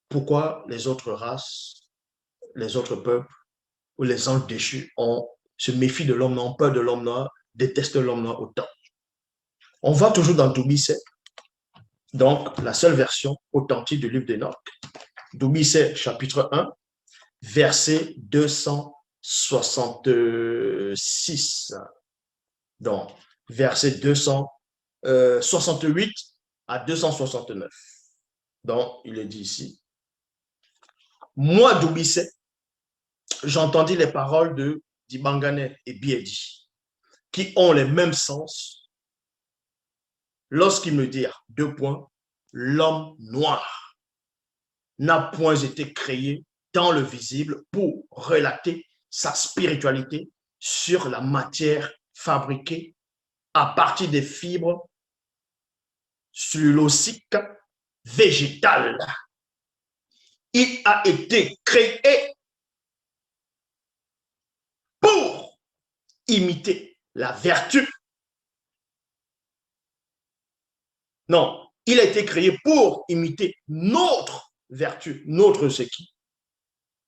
pourquoi les autres races, les autres peuples ou les anges déchus se méfient de l'homme noir, ont peur de l'homme noir, détestent l'homme noir autant. On va toujours dans Doumbissé, donc la seule version authentique du livre d'Enoch. Doumbissé, chapitre 1, verset 266. Donc, verset 268 à 269. Donc, il est dit ici. Moi, Doumbissé, j'entendis les paroles de Dibangane et Biedi, qui ont les mêmes sens lorsqu'ils me dirent, deux points, l'homme noir n'a point été créé dans le visible pour relater sa spiritualité sur la matière fabriquée à partir des fibres cellulosiques végétales. Il a été créé pour imiter la vertu. Non, il a été créé pour imiter notre vertu. Notre c'est qui?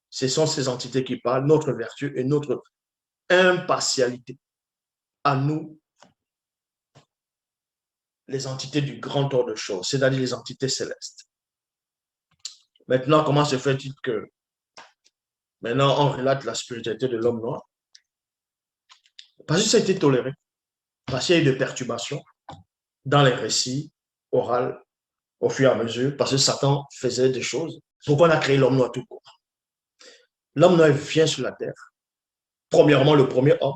Ce sont ces entités qui parlent, notre vertu et notre impartialité. À nous, les entités du grand ordre de choses, c'est-à-dire les entités célestes. Maintenant, comment se fait-il que maintenant on relate la spiritualité de l'homme noir? Parce que ça a été toléré, parce qu'il y a eu des perturbations dans les récits oraux au fur et à mesure, parce que Satan faisait des choses. Pourquoi on a créé l'homme noir tout court? L'homme noir vient sur la terre. Premièrement, le premier homme,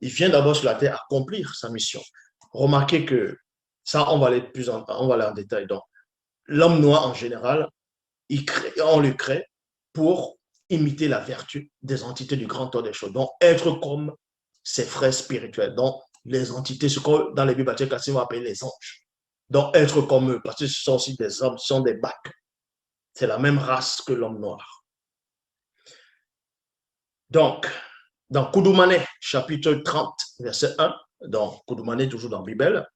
il vient d'abord sur la terre accomplir sa mission. Remarquez que ça, on va aller en détail. Donc, l'homme noir en général, on le crée pour imiter la vertu des entités du grand ordre des choses. Donc, être comme ses frères spirituels. Donc, les entités, ce qu'on dans les Bibles, on va appeler les anges. Donc, être comme eux, parce que ce sont aussi des hommes, ce sont des bacs. C'est la même race que l'homme noir. Donc, dans Koudoumane, chapitre 30, verset 1, donc Koudoumane, toujours dans la Bible,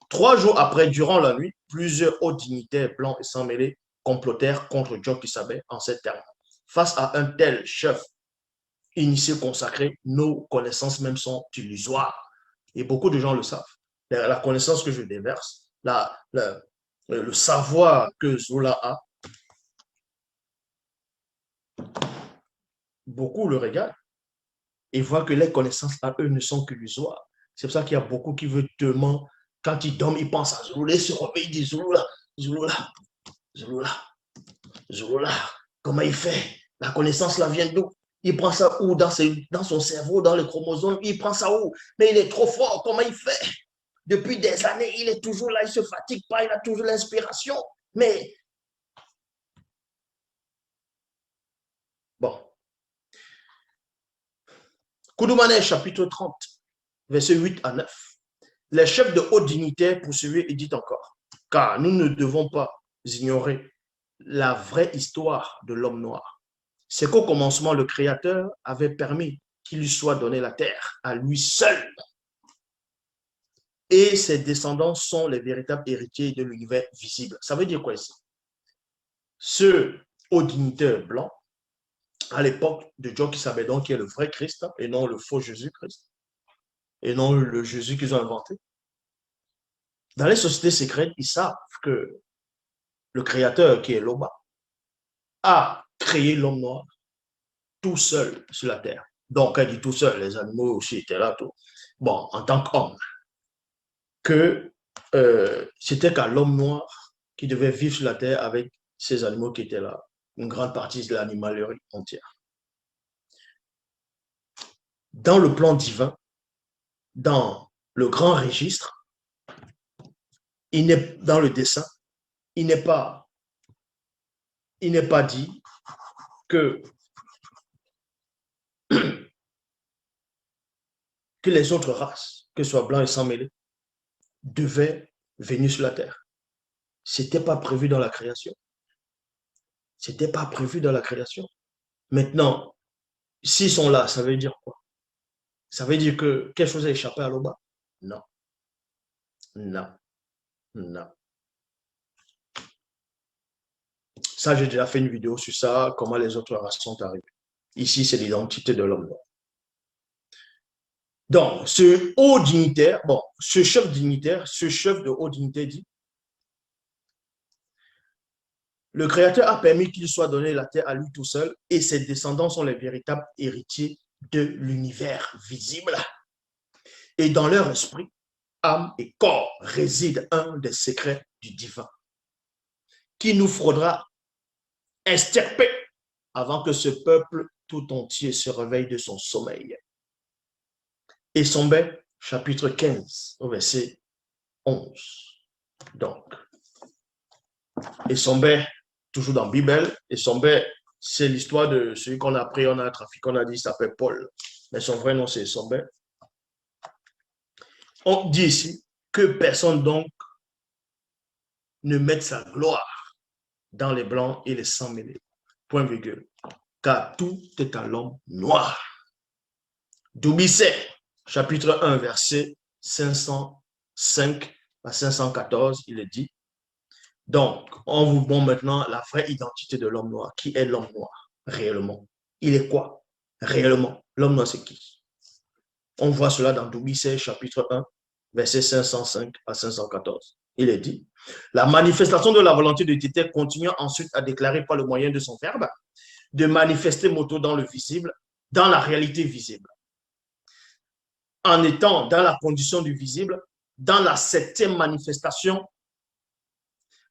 3 jours après, durant la nuit, plusieurs hauts dignitaires blancs et sans mêlés complotèrent contre Joe Kisabé en ces termes. Face à un tel chef initié consacré, nos connaissances même sont illusoires. Et beaucoup de gens le savent. La connaissance que je déverse, le savoir que Zola a, beaucoup le regardent et voient que les connaissances à eux ne sont qu'illusoires. C'est pour ça qu'il y a beaucoup qui veulent demander, quand ils dorment, ils pensent à Zola, ils se réveillent, ils disent Zola, Zola, Zola, Zola, comment il fait? La connaissance là vient d'où? Il prend ça où? Dans son cerveau, dans les chromosomes, il prend ça où? Mais il est trop fort, comment il fait? Depuis des années, il est toujours là, il ne se fatigue pas, il a toujours l'inspiration. Mais, bon. Koudoumane, chapitre 30, versets 8 à 9. Les chefs de haute dignité poursuivaient et dit encore, car nous ne devons pas ignorer la vraie histoire de l'homme noir. C'est qu'au commencement, le Créateur avait permis qu'il lui soit donné la terre à lui seul. Et ses descendants sont les véritables héritiers de l'univers visible. Ça veut dire quoi ici? Ce haut dignitaire blanc, à l'époque de Joe Kisabé, donc qui est le vrai Christ, et non le faux Jésus-Christ, et non le Jésus qu'ils ont inventé. Dans les sociétés secrètes, ils savent que le Créateur, qui est Loba, a créé l'homme noir tout seul sur la terre. Donc, elle dit tout seul, les animaux aussi étaient là, tout. Bon, en tant qu'homme, que c'était qu'à l'homme noir qui devait vivre sur la terre avec ces animaux qui étaient là, une grande partie de l'animalerie entière. Dans le plan divin, dans le grand registre, dans le dessin, il n'est pas dit que les autres races, que ce soit blancs et sans mêlés, devaient venir sur la terre. Ce n'était pas prévu dans la création. Ce n'était pas prévu dans la création. Maintenant, s'ils sont là, ça veut dire quoi? Ça veut dire que quelque chose a échappé à l'Oba? Non. Non. Non. Ça, j'ai déjà fait une vidéo sur ça, comment les autres races sont arrivées. Ici, c'est l'identité de l'homme noir. Donc, ce haut dignitaire, bon, ce chef dignitaire, ce chef de haut dignitaire dit, le Créateur a permis qu'il soit donné la terre à lui tout seul et ses descendants sont les véritables héritiers de l'univers visible. Et dans leur esprit, âme et corps réside un des secrets du divin qui nous faudra extirper avant que ce peuple tout entier se réveille de son sommeil. Et Sommet, chapitre 15, au verset 11. Donc, et Sommet, toujours dans la Bible, et Sommet, c'est l'histoire de celui qu'on a pris, on a trafiqué, on a dit, il s'appelle Paul. Mais son vrai nom, c'est Sommet. On dit ici que personne donc ne mette sa gloire dans les blancs et les sans mêlés. Point virgule. Car tout est à l'homme noir. D'Oubisset, chapitre 1, verset 505 à 514, il est dit. Donc, on vous montre maintenant la vraie identité de l'homme noir. Qui est l'homme noir réellement? Il est quoi réellement? L'homme noir, c'est qui? On voit cela dans D'Oubisset, chapitre 1, verset 505 à 514. Il est dit, la manifestation de la volonté de Dieu continue ensuite à déclarer par le moyen de son verbe, de manifester moto dans le visible, dans la réalité visible. En étant dans la condition du visible, dans la septième manifestation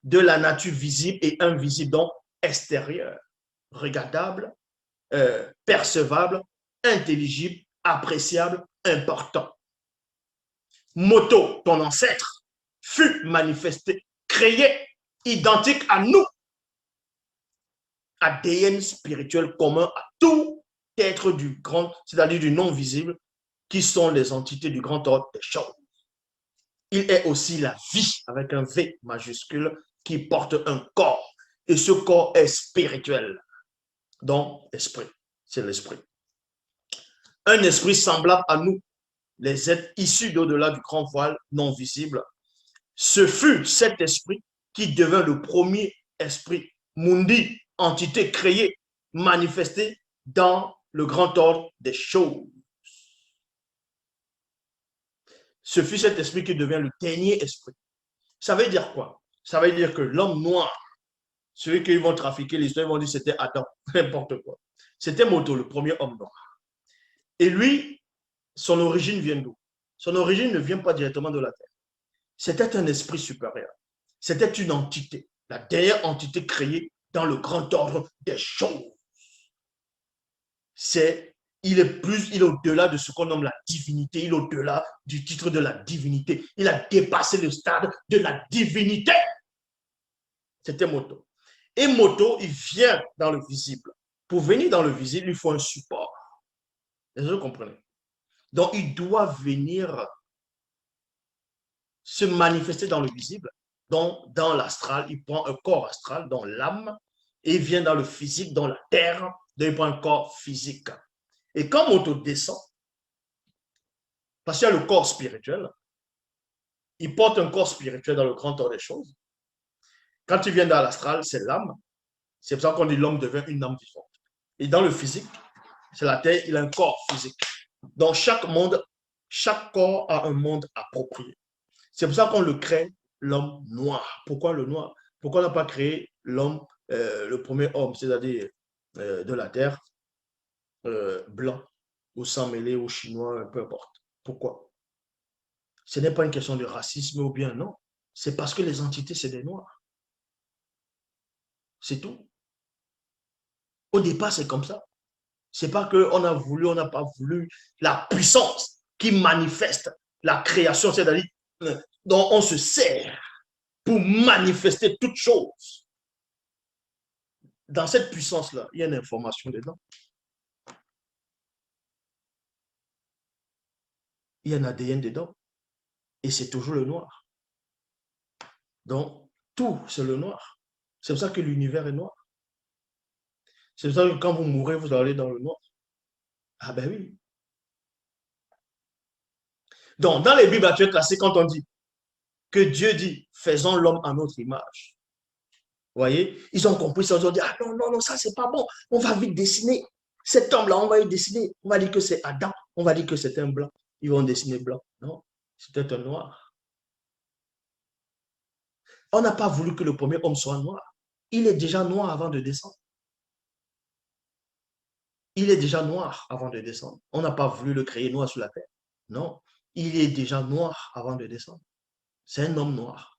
de la nature visible et invisible, donc extérieure, regardable, percevable, intelligible, appréciable, important. Moto, ton ancêtre, fut manifesté, créé, identique à nous, ADN spirituel commun à tout être du grand, c'est-à-dire du non visible, qui sont les entités du grand ordre des choses. Il est aussi la vie, avec un V majuscule, qui porte un corps. Et ce corps est spirituel. Donc, esprit, c'est l'esprit. Un esprit semblable à nous, les êtres issus d'au-delà du grand voile non visible. Ce fut cet esprit qui devint le premier esprit mundi, entité créée, manifestée dans le grand ordre des choses. Ce fut cet esprit qui devient le dernier esprit. Ça veut dire quoi? Ça veut dire que l'homme noir, celui qu'ils vont trafiquer, l'histoire, ils vont dire c'était Adam, n'importe quoi. C'était Moto, le premier homme noir. Et lui, son origine vient d'où? Son origine ne vient pas directement de la terre. C'était un esprit supérieur. C'était une entité, la dernière entité créée dans le grand ordre des choses. Il est au-delà de ce qu'on nomme la divinité, il est au-delà du titre de la divinité. Il a dépassé le stade de la divinité. C'était Moto. Et Moto, il vient dans le visible. Pour venir dans le visible, il faut un support. Est-ce que vous comprenez? Donc, il doit venir se manifester dans le visible. Donc, dans l'astral, il prend un corps astral, dans l'âme, et il vient dans le physique, dans la terre, donc il prend un corps physique. Et quand Moto descend, parce qu'il y a le corps spirituel, il porte un corps spirituel dans le grand ordre des choses. Quand il vient dans l'astral, c'est l'âme. C'est pour ça qu'on dit l'homme devient une âme vivante. Et dans le physique, c'est la terre, il a un corps physique. Dans chaque monde, chaque corps a un monde approprié. C'est pour ça qu'on le crée l'homme noir. Pourquoi le noir? Pourquoi on n'a pas créé l'homme, le premier homme, c'est-à-dire de la terre, blanc, ou sans mêlé, ou chinois, peu importe. Pourquoi? Ce n'est pas une question de racisme ou bien non. C'est parce que les entités, c'est des noirs. C'est tout. Au départ, c'est comme ça. C'est pas qu'on a voulu, on n'a pas voulu. La puissance qui manifeste la création, c'est-à-dire dont on se sert pour manifester toute chose. Dans cette puissance-là, il y a une information dedans. Il y a un ADN dedans. Et c'est toujours le noir. Donc, tout, c'est le noir. C'est pour ça que l'univers est noir. C'est pour ça que quand vous mourrez, vous allez dans le noir. Ah ben oui. Donc, dans les Bibles actuelles classiques, quand on dit que Dieu dit, faisons l'homme à notre image, Vous voyez, ils ont compris ça, ils ont dit, ah non, non, non, ça, c'est pas bon. On va vite dessiner. Cet homme-là, on va y dessiner. On va dire que c'est Adam. On va dire que c'est un blanc. Ils vont dessiner blanc. Non, c'était un noir. On n'a pas voulu que le premier homme soit noir. Il est déjà noir avant de descendre. Il est déjà noir avant de descendre. On n'a pas voulu le créer noir sur la terre. Non, il est déjà noir avant de descendre. C'est un homme noir.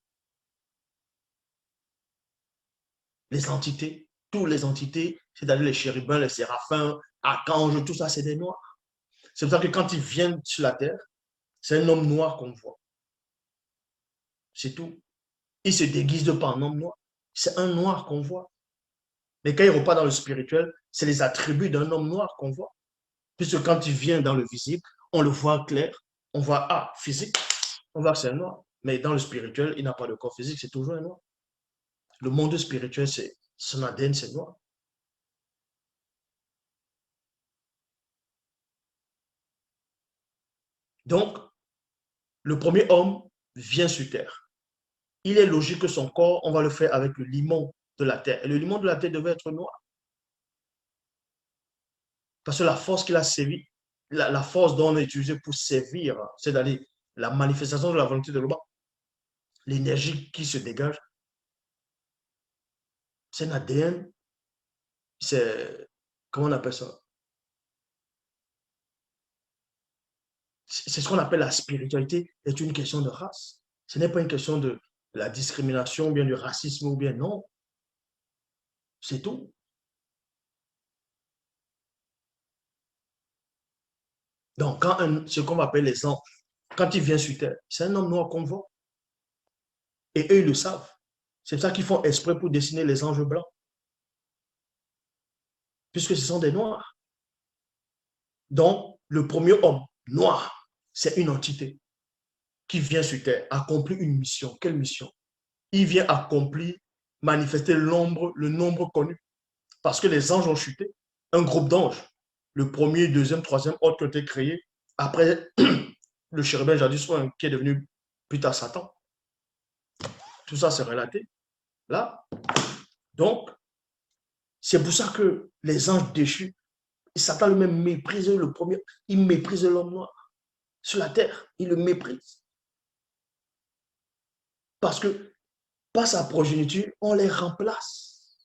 Les entités, toutes les entités, c'est-à-dire les chérubins, les séraphins, archanges, tout ça, c'est des noirs. C'est pour ça que quand ils viennent sur la terre, c'est un homme noir qu'on voit. C'est tout. Il se déguise pas en homme noir. C'est un noir qu'on voit. Mais quand il repart dans le spirituel, c'est les attributs d'un homme noir qu'on voit. Puisque quand il vient dans le visible, on le voit clair, on voit, ah, physique, on voit que c'est un noir. Mais dans le spirituel, il n'a pas de corps physique, c'est toujours un noir. Le monde spirituel, c'est son ADN, c'est noir. Donc, le premier homme vient sur terre. Il est logique que son corps, on va le faire avec le limon de la terre. Et le limon de la terre devait être noir. Parce que la force qu'il a servi, la force dont on a utilisé pour servir, c'est-à-dire la manifestation de la volonté de l'homme, l'énergie qui se dégage, c'est un ADN, c'est, comment on appelle ça? C'est ce qu'on appelle la spiritualité, est une question de race. Ce n'est pas une question de la discrimination, ou bien du racisme, ou bien non. C'est tout. Donc, ce qu'on appelle les anges, quand il vient sur terre, c'est un homme noir qu'on voit. Et eux, ils le savent. C'est pour ça qu'ils font exprès pour dessiner les anges blancs. Puisque ce sont des noirs. Donc, le premier homme noir, c'est une entité qui vient sur terre, accomplir une mission. Quelle mission? Il vient accomplir, manifester l'ombre, le nombre connu. Parce que les anges ont chuté. Un groupe d'anges, le premier, deuxième, troisième ordre qui ont été créés après le chérubin jadis qui est devenu plus tard Satan. Tout ça, c'est relaté là. Donc, c'est pour ça que les anges déchus, Satan lui-même méprise le premier, il méprise l'homme noir sur la terre, il le méprise. Parce que par sa progéniture, on les remplace.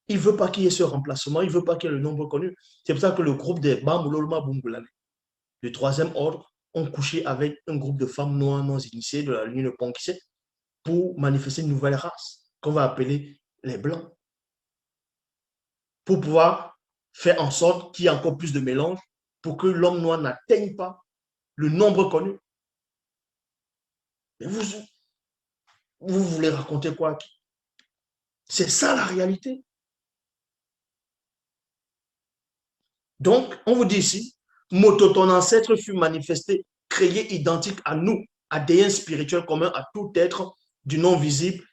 Il ne veut pas qu'il y ait ce remplacement, il ne veut pas qu'il y ait le nombre connu. C'est pour ça que le groupe des Bamboulolma Bungulane, le troisième ordre, ont couché avec un groupe de femmes noires non initiées de la ligne de Ponkissé pour manifester une nouvelle race qu'on va appeler les Blancs. Pour pouvoir faire en sorte qu'il y ait encore plus de mélange pour que l'homme noir n'atteigne pas le nombre connu. Mais vous voulez raconter quoi? C'est ça la réalité. Donc, on vous dit ici, Moto, ton ancêtre fut manifesté, créé identique à nous, ADN spirituel commun à tout être du non visible,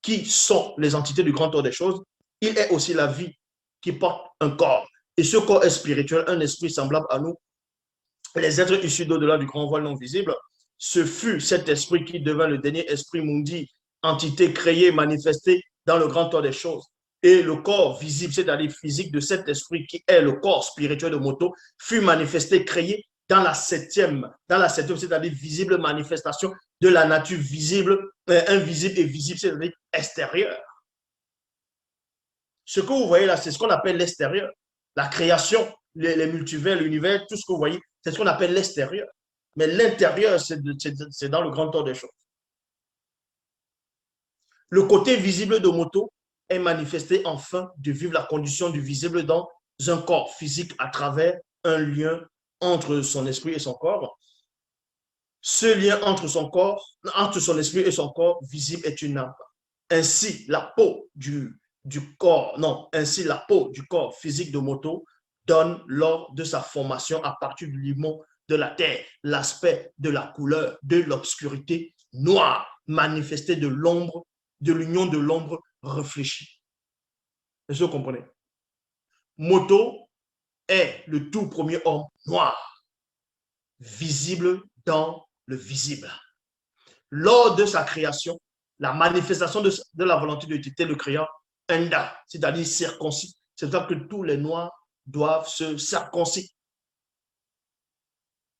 qui sont les entités du grand ordre des choses. Il est aussi la vie qui porte un corps. Et ce corps est spirituel, un esprit semblable à nous. Les êtres issus d'au-delà du grand voile non visible, ce fut cet esprit qui devint le dernier esprit mundi, entité créée, manifestée dans le grand ordre des choses. Et le corps visible, c'est-à-dire physique de cet esprit qui est le corps spirituel de Moto, fut manifesté, créé dans la septième, c'est-à-dire visible manifestation de la nature visible, invisible et visible, c'est-à-dire extérieure. Ce que vous voyez là, c'est ce qu'on appelle l'extérieur. La création, les multivers, l'univers, tout ce que vous voyez, c'est ce qu'on appelle l'extérieur. Mais l'intérieur, c'est dans le grand ordre des choses. Le côté visible de Moto est manifesté enfin de vivre la condition du visible dans un corps physique à travers un lien entre son esprit et son corps. Ce lien entre son esprit et son corps visible est une âme. Ainsi, la peau du corps, non, ainsi la peau du corps physique de Moto donne lors de sa formation à partir du limon de la terre l'aspect de la couleur de l'obscurité noire manifestée de l'ombre, de l'union de l'ombre réfléchie. Est-ce que vous comprenez? Moto est le tout premier homme noir, visible dans le visible. Lors de sa création, la manifestation de la volonté de Dieu, le créant, enda, c'est-à-dire circoncis. C'est ça que tous les Noirs doivent se circoncire.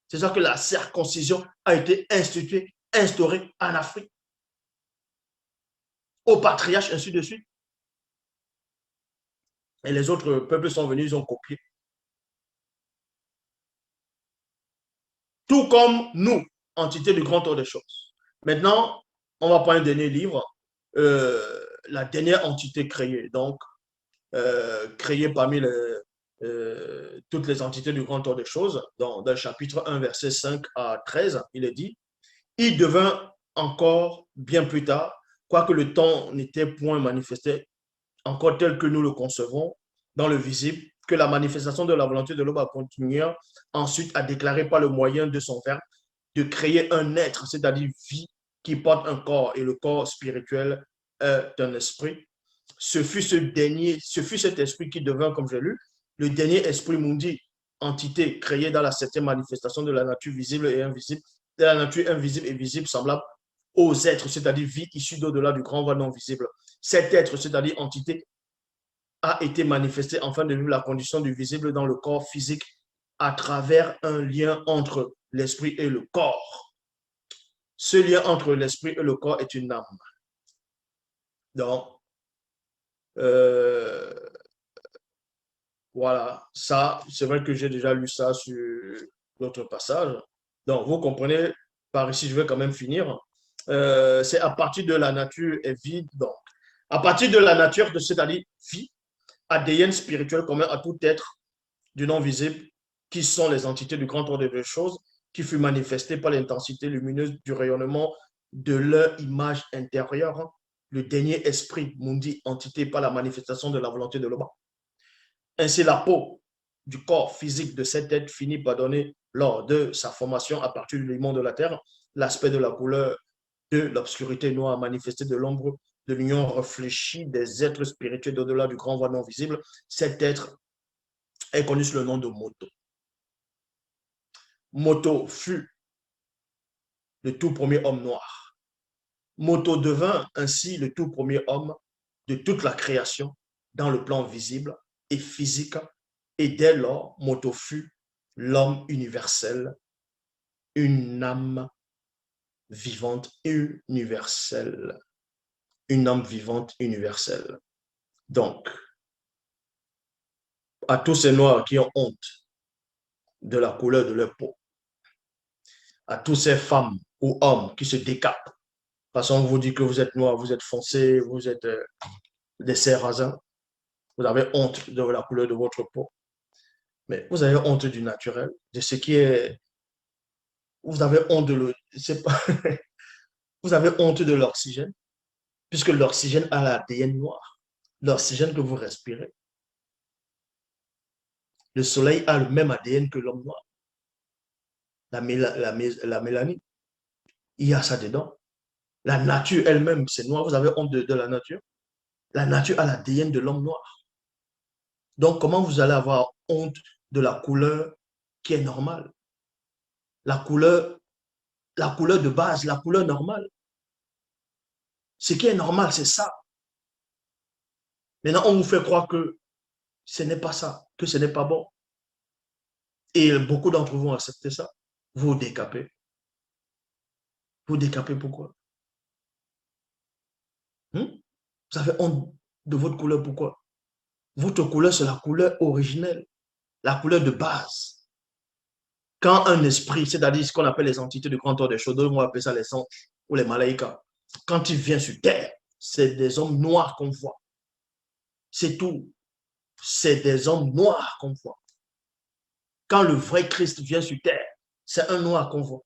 C'est ça que la circoncision a été instituée, instaurée en Afrique, au patriarche, ainsi de suite. Et les autres peuples sont venus, ils ont copié. Tout comme nous, entité du grand ordre des choses. Maintenant, on va prendre un dernier livre, la dernière entité créée, donc créée parmi toutes les entités du grand ordre des choses. Dans le chapitre 1, verset 5 à 13, il est dit, il devint encore bien plus tard, quoique le temps n'était point manifesté encore tel que nous le concevons dans le visible, que la manifestation de la volonté de l'homme a continué ensuite à déclarer par le moyen de son verbe de créer un être, c'est-à-dire vie, qui porte un corps, et le corps spirituel est un esprit. Ce fut cet esprit qui devint, comme j'ai lu, le dernier esprit mundi, entité créée dans la septième manifestation de la nature visible et invisible, de la nature invisible et visible, semblable aux êtres, c'est-à-dire vie issue d'au-delà du grand voile non visible. Cet être, c'est-à-dire entité, a été manifesté afin de vivre la condition du visible dans le corps physique à travers un lien entre l'esprit et le corps. Ce lien entre l'esprit et le corps est une âme. Donc, voilà, ça, c'est vrai que j'ai déjà lu ça sur d'autres passages. Donc, vous comprenez, par ici, je vais quand même finir. C'est à partir de la nature est vide. Donc, à partir de la nature, c'est-à-dire vie, ADN spirituel commun à tout être du non visible, qui sont les entités du grand ordre des choses, qui fut manifestée par l'intensité lumineuse du rayonnement de leur image intérieure, le dernier esprit, mundi, entité par la manifestation de la volonté de l'homme. Ainsi, la peau du corps physique de cet être finit par donner, lors de sa formation à partir du limon de la terre, l'aspect de la couleur de l'obscurité noire manifestée de l'ombre de l'union réfléchie des êtres spirituels d'au-delà du grand voile non visible. Cet être est connu sous le nom de Moto. Moto fut le tout premier homme noir. Moto devint ainsi le tout premier homme de toute la création dans le plan visible et physique. Et dès lors, Moto fut l'homme universel, une âme vivante universelle. Une âme vivante universelle. Donc, à tous ces noirs qui ont honte de la couleur de leur peau, à toutes ces femmes ou hommes qui se décapent, parce qu'on vous dit que vous êtes noir, vous êtes foncé, vous êtes des sarrasins, vous avez honte de la couleur de votre peau. Mais vous avez honte du naturel, de ce qui est. Vous avez honte de pas, vous avez honte de l'oxygène, puisque l'oxygène a l'ADN noir. L'oxygène que vous respirez. Le soleil a le même ADN que l'homme noir. La mélanine, il y a ça dedans. La nature elle-même, c'est noir. Vous avez honte de la nature. La nature a l'ADN de l'homme noir. Donc, comment vous allez avoir honte de la couleur qui est normale? La couleur de base, la couleur normale. Ce qui est normal, c'est ça. Maintenant, on vous fait croire que ce n'est pas ça, que ce n'est pas bon. Et beaucoup d'entre vous ont accepté ça. Vous vous décapez. Vous décapez pourquoi? Vous avez honte de votre couleur, pourquoi? Votre couleur, c'est la couleur originelle, la couleur de base. Quand un esprit, c'est-à-dire ce qu'on appelle les entités du grand ordre des choses, on va appeler ça les anges ou les malaïkas, quand il vient sur terre, c'est des hommes noirs qu'on voit. C'est tout. C'est des hommes noirs qu'on voit. Quand le vrai Christ vient sur terre, c'est un noir qu'on voit.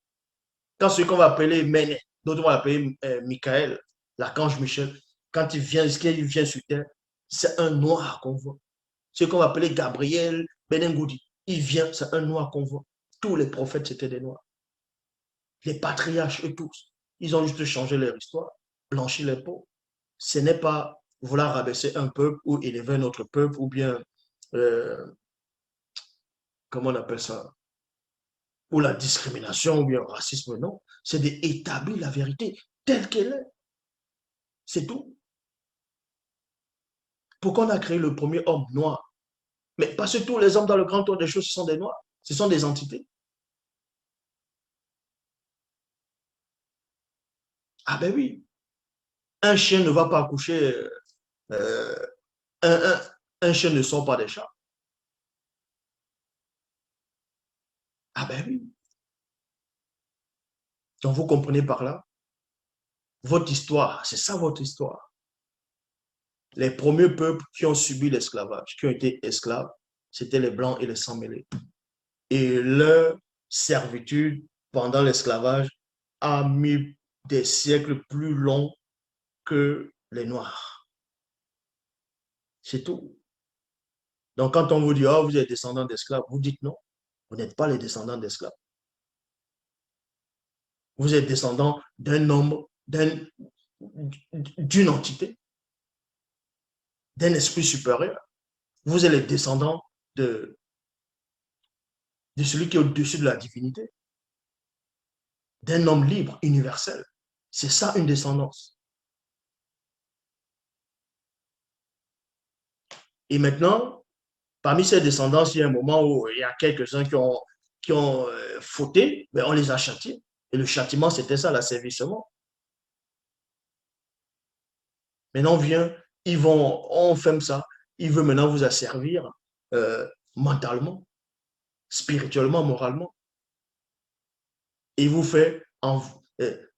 Quand celui qu'on va appeler Méné, d'autres vont appeler Michael, l'archange Michel, quand il vient sur terre, c'est un noir qu'on voit. Ce qu'on va appeler Gabriel Benengoudi, il vient, c'est un noir qu'on voit. Tous les prophètes, c'était des noirs. Les patriarches, eux tous, ils ont juste changé leur histoire, blanchi les peaux. Ce n'est pas vouloir rabaisser un peuple ou élever un autre peuple ou bien, comment on appelle ça, ou la discrimination ou bien le racisme, non. C'est d'établir la vérité telle qu'elle est. C'est tout. Pourquoi on a créé le premier homme noir? Mais parce que tous les hommes dans le grand tour des choses, ce sont des noirs. Ce sont des entités. Ah ben oui. Un chien ne va pas accoucher. euh, un, un, un chien ne sort pas des chats. Ah ben oui. Donc vous comprenez par là, votre histoire, c'est ça votre histoire. Les premiers peuples qui ont subi l'esclavage, qui ont été esclaves, c'était les Blancs et les sans-mêlés. Et leur servitude pendant l'esclavage a mis des siècles plus longs que les Noirs. C'est tout. Donc, quand on vous dit, oh, vous êtes descendants d'esclaves, vous dites non, vous n'êtes pas les descendants d'esclaves. Vous êtes descendants d'un nombre, d'une entité, d'un esprit supérieur. Vous êtes les descendants de, de celui qui est au-dessus de la divinité, d'un homme libre, universel. C'est ça une descendance. Et maintenant, parmi ces descendances, il y a un moment où il y a quelques-uns qui ont fauté, mais on les a châtiés. Et le châtiment, c'était ça, l'asservissement. Maintenant, on vient, on ferme ça. Il veut maintenant vous asservir euh, mentalement, spirituellement, moralement. Et euh,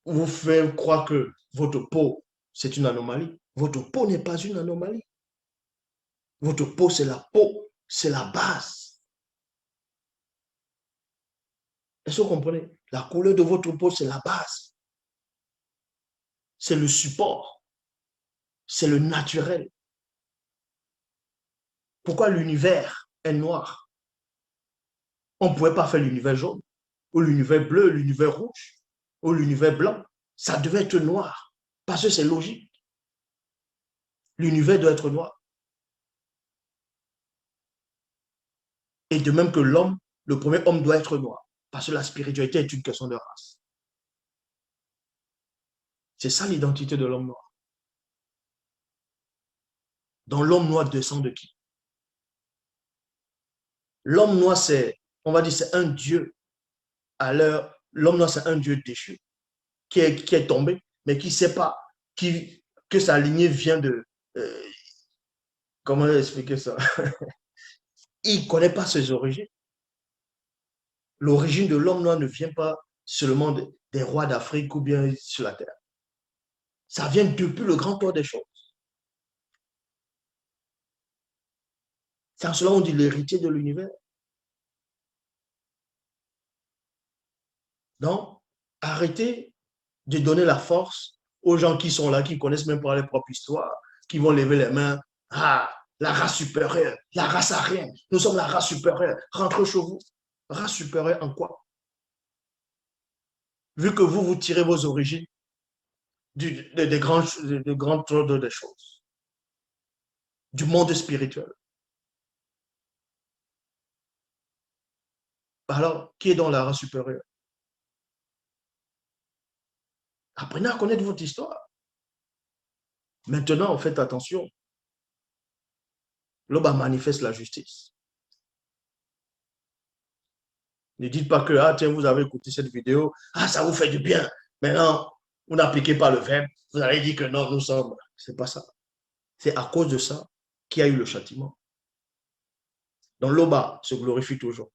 vous fait croire que votre peau, c'est une anomalie. Votre peau n'est pas une anomalie. Votre peau, c'est la peau, c'est la base. Est-ce que vous comprenez? La couleur de votre peau, c'est la base. C'est le support. C'est le naturel. Pourquoi l'univers est noir? On ne pouvait pas faire l'univers jaune, ou l'univers bleu, l'univers rouge, ou l'univers blanc. Ça devait être noir, parce que c'est logique. L'univers doit être noir. Et de même que l'homme, le premier homme doit être noir, parce que la spiritualité est une question de race. C'est ça l'identité de l'homme noir. Donc l'homme noir descend de qui? L'homme noir, on va dire, c'est un dieu à l'heure. L'homme noir, c'est un dieu déchu qui est tombé, mais qui ne sait pas que sa lignée vient de. Comment expliquer ça? Il ne connaît pas ses origines. L'origine de l'homme noir ne vient pas seulement des rois d'Afrique ou bien sur la terre. Ça vient depuis le grand tour des choses. C'est en cela qu'on dit l'héritier de l'univers. Donc, arrêtez de donner la force aux gens qui sont là, qui ne connaissent même pas leur propre histoire, qui vont lever les mains. Ah, la race supérieure, la race arienne, nous sommes la race supérieure. Rentrez chez vous. Race supérieure en quoi? Vu que vous tirez vos origines des grands trônes des choses, du monde spirituel. Alors, qui est dans la race supérieure? Apprenez à connaître votre histoire. Maintenant, faites attention. L'Oba manifeste la justice. Ne dites pas que, ah tiens, vous avez écouté cette vidéo, ah ça vous fait du bien. Maintenant, vous n'appliquez pas le verbe, vous allez dire que non, nous sommes. C'est pas ça. C'est à cause de ça qu'il y a eu le châtiment. Donc l'Oba se glorifie toujours.